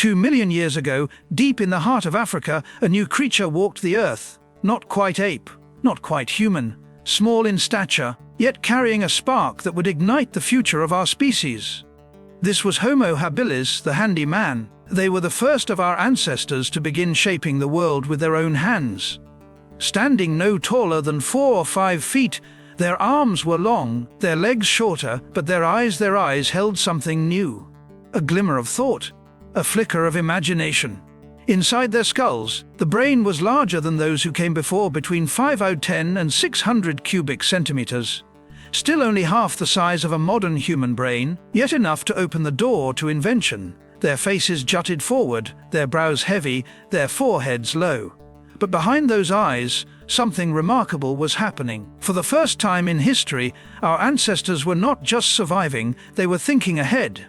2 million years ago, deep in the heart of Africa, a new creature walked the earth. Not quite ape, not quite human, small in stature, yet carrying a spark that would ignite the future of our species. This was Homo habilis, the handy man. They were the first of our ancestors to begin shaping the world with their own hands. Standing no taller than 4 or 5 feet, their arms were long, their legs shorter, but their eyes held something new. A glimmer of thought, a flicker of imagination. Inside their skulls, the brain was larger than those who came before, between 510 and 600 cubic centimeters. Still only half the size of a modern human brain, yet enough to open the door to invention. Their faces jutted forward, their brows heavy, their foreheads low. But behind those eyes, something remarkable was happening. For the first time in history, our ancestors were not just surviving, they were thinking ahead.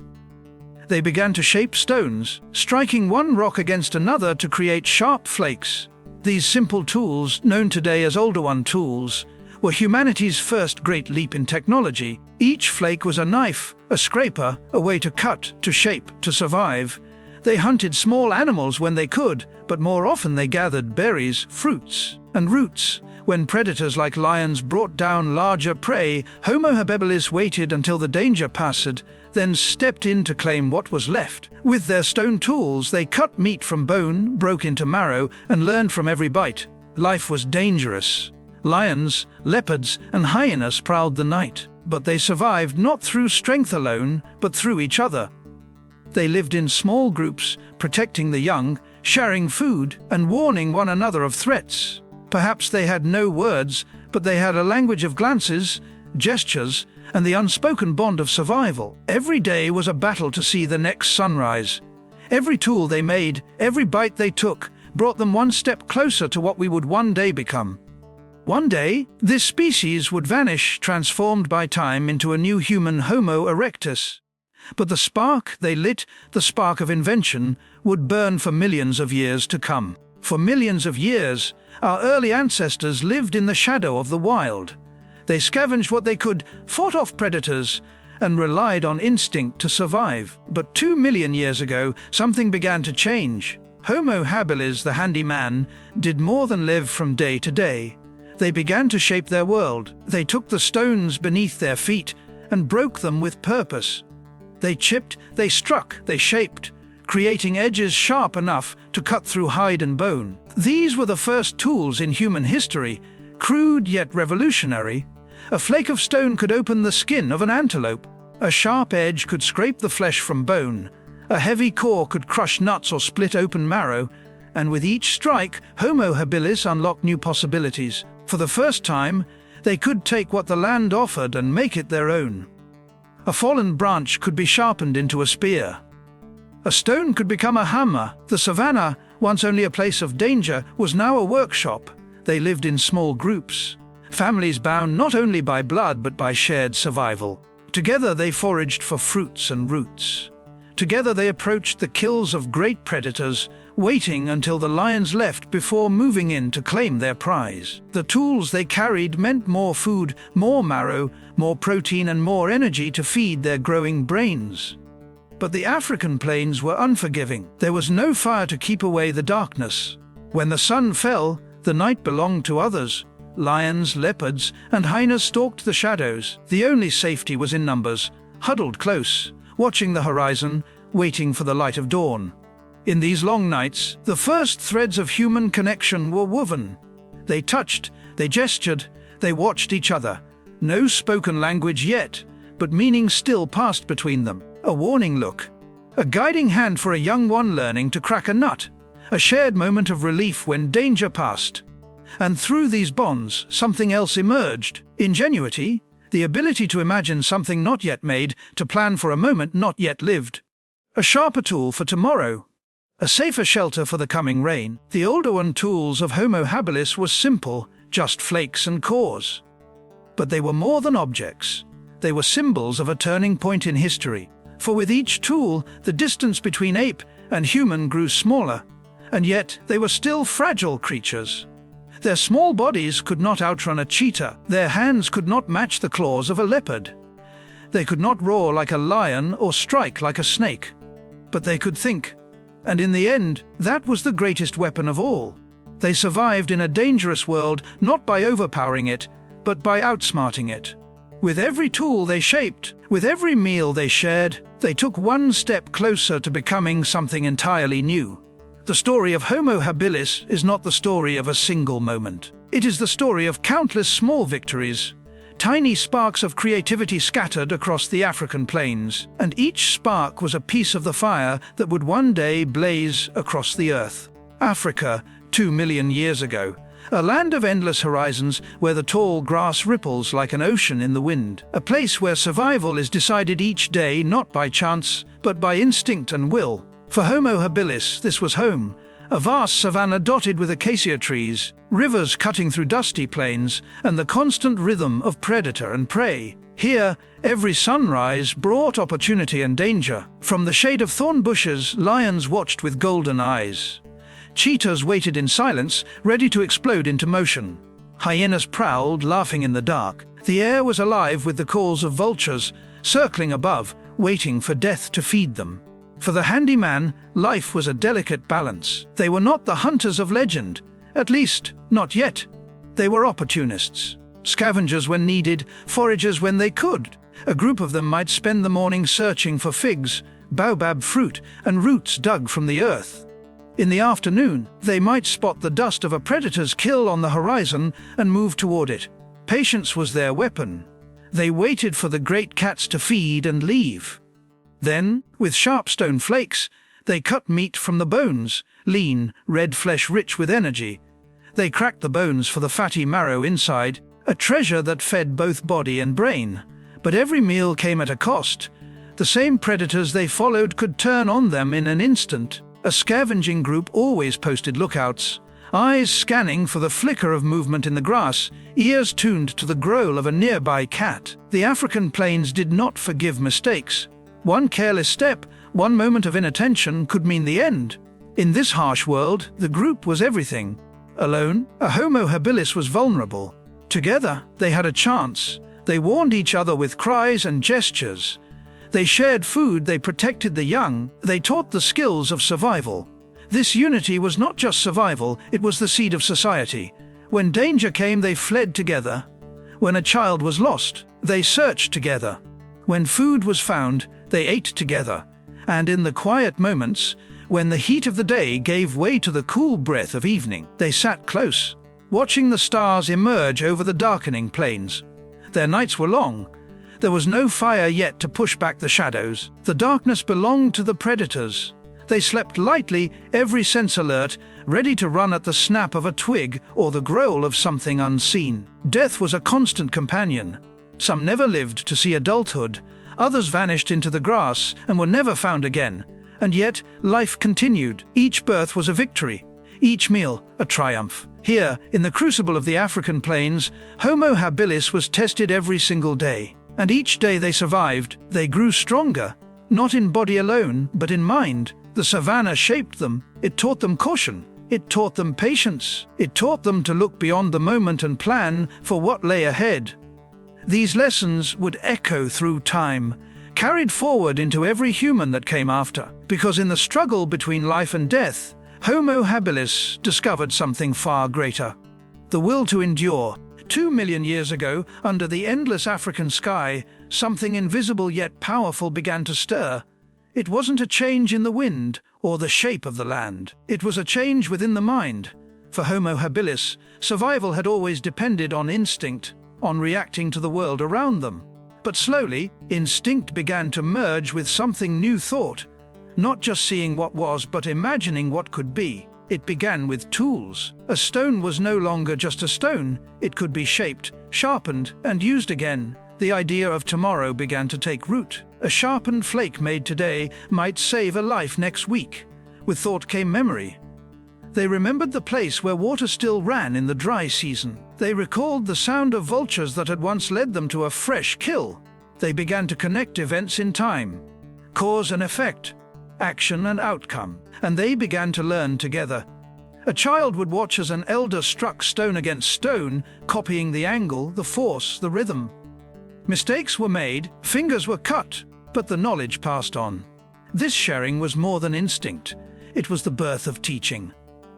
They began to shape stones, striking one rock against another to create sharp flakes. These simple tools, known today as older tools, were humanity's first great leap in technology. Each flake was a knife, a scraper, a way to cut, to shape, to survive. They hunted small animals when they could, but more often they gathered berries, fruits, and roots. When predators like lions brought down larger prey, Homo habilis waited until the danger passed, then stepped in to claim what was left. With their stone tools, they cut meat from bone, broke into marrow, and learned from every bite. Life was dangerous. Lions, leopards, and hyenas prowled the night, but they survived not through strength alone, but through each other. They lived in small groups, protecting the young, sharing food, and warning one another of threats. Perhaps they had no words, but they had a language of glances, gestures, and the unspoken bond of survival. Every day was a battle to see the next sunrise. Every tool they made, every bite they took, brought them one step closer to what we would one day become. One day, this species would vanish, transformed by time into a new human, Homo erectus. But the spark they lit, the spark of invention, would burn for millions of years to come. For millions of years, our early ancestors lived in the shadow of the wild. They scavenged what they could, fought off predators, and relied on instinct to survive. But 2 million years ago, something began to change. Homo habilis, the handy man, did more than live from day to day. They began to shape their world. They took the stones beneath their feet and broke them with purpose. They chipped, they struck, they shaped, creating edges sharp enough to cut through hide and bone. These were the first tools in human history, crude yet revolutionary. A flake of stone could open the skin of an antelope. A sharp edge could scrape the flesh from bone. A heavy core could crush nuts or split open marrow. And with each strike, Homo habilis unlocked new possibilities. For the first time, they could take what the land offered and make it their own. A fallen branch could be sharpened into a spear. A stone could become a hammer. The savannah, once only a place of danger, was now a workshop. They lived in small groups, families bound not only by blood but by shared survival. Together they foraged for fruits and roots. Together they approached the kills of great predators, waiting until the lions left before moving in to claim their prize. The tools they carried meant more food, more marrow, more protein, and more energy to feed their growing brains. But the African plains were unforgiving. There was no fire to keep away the darkness. When the sun fell, the night belonged to others. Lions, leopards, and hyenas stalked the shadows. The only safety was in numbers, huddled close, watching the horizon, waiting for the light of dawn. In these long nights, the first threads of human connection were woven. They touched, they gestured, they watched each other. No spoken language yet, but meaning still passed between them. A warning look, a guiding hand for a young one learning to crack a nut, a shared moment of relief when danger passed. And through these bonds, something else emerged. Ingenuity, the ability to imagine something not yet made, to plan for a moment not yet lived. A sharper tool for tomorrow. A safer shelter for the coming rain. The older tools of Homo habilis was simple, just flakes and cores. But they were more than objects. They were symbols of a turning point in history. For with each tool, the distance between ape and human grew smaller, and yet they were still fragile creatures. Their small bodies could not outrun a cheetah. Their hands could not match the claws of a leopard. They could not roar like a lion or strike like a snake. But they could think. And in the end, that was the greatest weapon of all. They survived in a dangerous world not by overpowering it, but by outsmarting it. With every tool they shaped, with every meal they shared, they took one step closer to becoming something entirely new. The story of Homo habilis is not the story of a single moment. It is the story of countless small victories, tiny sparks of creativity scattered across the African plains, and each spark was a piece of the fire that would one day blaze across the earth. Africa, 2 million years ago, a land of endless horizons where the tall grass ripples like an ocean in the wind, a place where survival is decided each day not by chance, but by instinct and will. For Homo habilis, this was home, a vast savanna dotted with acacia trees, rivers cutting through dusty plains, and the constant rhythm of predator and prey. Here, every sunrise brought opportunity and danger. From the shade of thorn bushes, lions watched with golden eyes. Cheetahs waited in silence, ready to explode into motion. Hyenas prowled, laughing in the dark. The air was alive with the calls of vultures, circling above, waiting for death to feed them. For the handyman, life was a delicate balance. They were not the hunters of legend, at least, not yet. They were opportunists. Scavengers when needed, foragers when they could. A group of them might spend the morning searching for figs, baobab fruit, and roots dug from the earth. In the afternoon, they might spot the dust of a predator's kill on the horizon and move toward it. Patience was their weapon. They waited for the great cats to feed and leave. Then, with sharp stone flakes, they cut meat from the bones, lean, red flesh rich with energy. They cracked the bones for the fatty marrow inside, a treasure that fed both body and brain. But every meal came at a cost. The same predators they followed could turn on them in an instant. A scavenging group always posted lookouts, eyes scanning for the flicker of movement in the grass, ears tuned to the growl of a nearby cat. The African plains did not forgive mistakes. One careless step, one moment of inattention could mean the end. In this harsh world, the group was everything. Alone, a Homo habilis was vulnerable. Together, they had a chance. They warned each other with cries and gestures. They shared food, they protected the young, they taught the skills of survival. This unity was not just survival, it was the seed of society. When danger came, they fled together. When a child was lost, they searched together. When food was found, they ate together. And in the quiet moments, when the heat of the day gave way to the cool breath of evening, they sat close, watching the stars emerge over the darkening plains. Their nights were long. There was no fire yet to push back the shadows. The darkness belonged to the predators. They slept lightly, every sense alert, ready to run at the snap of a twig or the growl of something unseen. Death was a constant companion. Some never lived to see adulthood. Others vanished into the grass and were never found again. And yet, life continued. Each birth was a victory. Each meal, a triumph. Here, in the crucible of the African plains, Homo habilis was tested every single day. And each day they survived, they grew stronger. Not in body alone, but in mind. The savannah shaped them. It taught them caution. It taught them patience. It taught them to look beyond the moment and plan for what lay ahead. These lessons would echo through time, carried forward into every human that came after. Because in the struggle between life and death, Homo habilis discovered something far greater. The will to endure. 2 million years ago, under the endless African sky, something invisible yet powerful began to stir. It wasn't a change in the wind or the shape of the land. It was a change within the mind. For Homo habilis, survival had always depended on instinct, on reacting to the world around them. But slowly, instinct began to merge with something new thought. Not just seeing what was, but imagining what could be. It began with tools. A stone was no longer just a stone. It could be shaped, sharpened, and used again. The idea of tomorrow began to take root. A sharpened flake made today might save a life next week. With thought came memory. They remembered the place where water still ran in the dry season. They recalled the sound of vultures that had once led them to a fresh kill. They began to connect events in time. Cause and effect. Action and outcome. And they began to learn together. A child would watch as an elder struck stone against stone, copying the angle, the force, the rhythm. Mistakes were made, fingers were cut, but the knowledge passed on. This sharing was more than instinct. it was the birth of teaching.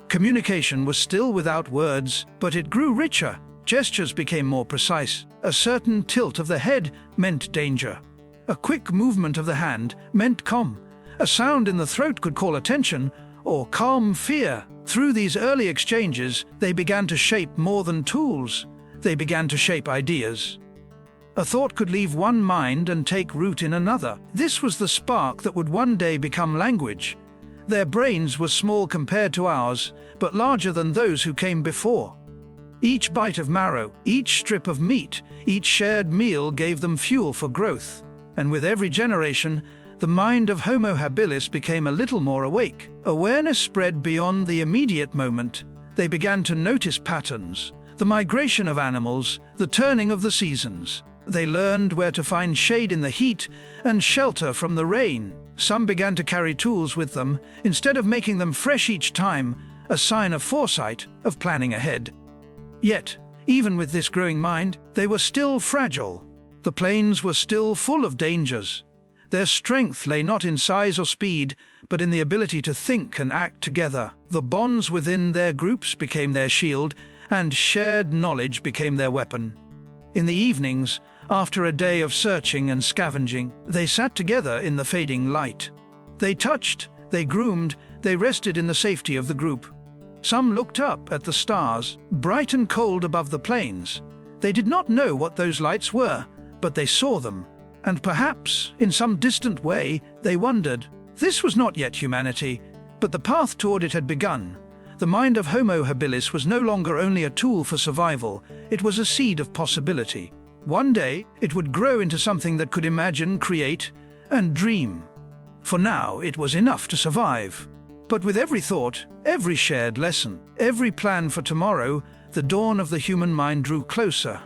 Communication was still without words, but it grew richer. Gestures became more precise. A certain tilt of the head meant danger. A quick movement of the hand meant calm. A sound in the throat could call attention or calm fear. Through these early exchanges, they began to shape more than tools. They began to shape ideas. A thought could leave one mind and take root in another. This was the spark that would one day become language. Their brains were small compared to ours, but larger than those who came before. Each bite of marrow, each strip of meat, each shared meal gave them fuel for growth. And with every generation, the mind of Homo habilis became a little more awake. Awareness spread beyond the immediate moment. They began to notice patterns, the migration of animals, the turning of the seasons. They learned where to find shade in the heat and shelter from the rain. Some began to carry tools with them, instead of making them fresh each time, a sign of foresight, of planning ahead. Yet, even with this growing mind, they were still fragile. The plains were still full of dangers. Their strength lay not in size or speed, but in the ability to think and act together. The bonds within their groups became their shield, and shared knowledge became their weapon. In the evenings, after a day of searching and scavenging, they sat together in the fading light. They touched, they groomed, they rested in the safety of the group. Some looked up at the stars, bright and cold above the plains. They did not know what those lights were, but they saw them. And perhaps, in some distant way, they wondered. This was not yet humanity, but the path toward it had begun. The mind of Homo habilis was no longer only a tool for survival, it was a seed of possibility. One day, it would grow into something that could imagine, create, and dream. For now, it was enough to survive. But with every thought, every shared lesson, every plan for tomorrow, the dawn of the human mind drew closer.